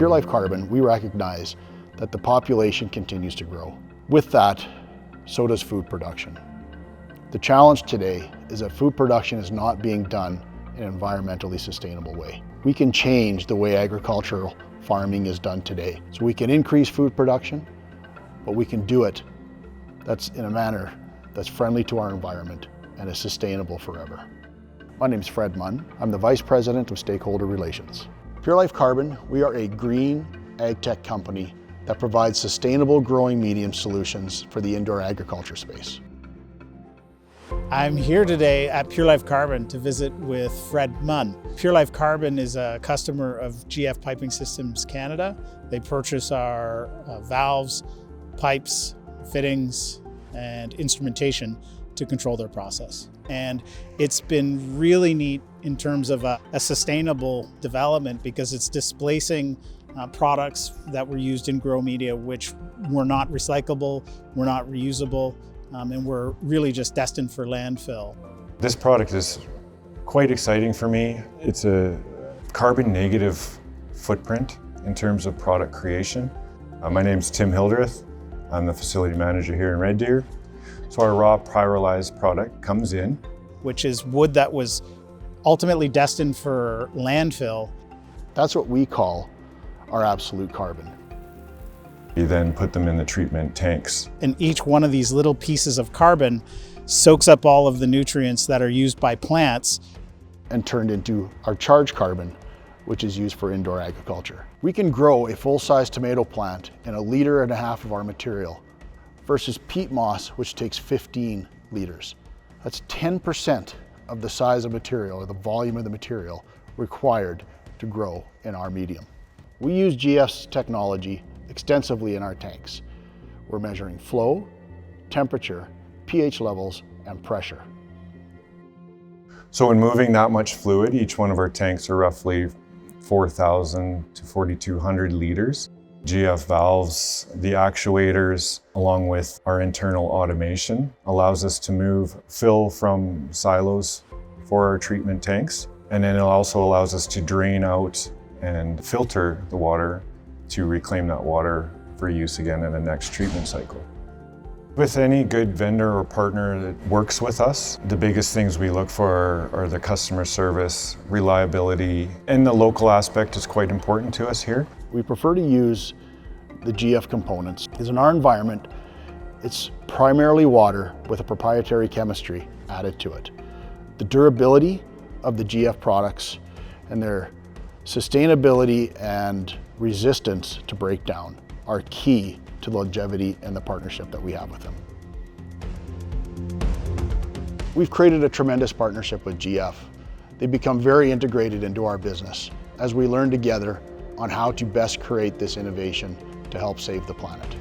Pure Life Carbon, we recognize that the population continues to grow. With that, so does food production. The challenge today is that food production is not being done in an environmentally sustainable way. We can change the way agricultural farming is done today. So we can increase food production, but we can do it that's in a manner that's friendly to our environment and is sustainable forever. My name is Fred Munn. I'm the Vice President of Stakeholder Relations. Pure Life Carbon, we are a green ag tech company that provides sustainable growing medium solutions for the indoor agriculture space. I'm here today at Pure Life Carbon to visit with Fred Munn. Pure Life Carbon is a customer of GF Piping Systems Canada. They purchase our valves, pipes, fittings, and instrumentation to control their process. And it's been really neat in terms of a sustainable development because it's displacing products that were used in grow media which were not recyclable, were not reusable, and were really just destined for landfill. This product is quite exciting for me. It's a carbon negative footprint in terms of product creation. My name's Tim Hildreth. I'm the facility manager here in Red Deer. So our raw pyrolyzed product comes in, which is wood that was ultimately destined for landfill. That's what we call our absolute carbon. We then put them in the treatment tanks. And each one of these little pieces of carbon soaks up all of the nutrients that are used by plants and turned into our charged carbon, which is used for indoor agriculture. We can grow a full-size tomato plant in 1.5 liters of our material versus peat moss, which takes 15 liters. That's 10% of the size of material or the volume of the material required to grow in our medium. We use GF's technology extensively in our tanks. We're measuring flow, temperature, pH levels, and pressure. So when moving that much fluid, each one of our tanks are roughly 4,000 to 4,200 liters. GF valves, the actuators, along with our internal automation, allows us to move fill from silos for our treatment tanks. And then it also allows us to drain out and filter the water to reclaim that water for use again in the next treatment cycle. With any good vendor or partner that works with us, the biggest things we look for are the customer service, reliability, and the local aspect is quite important to us here. We prefer to use the GF components because in our environment, it's primarily water with a proprietary chemistry added to it. The durability of the GF products and their sustainability and resistance to breakdown are key to the longevity and the partnership that we have with them. We've created a tremendous partnership with GF. They've become very integrated into our business as we learn together on how to best create this innovation to help save the planet.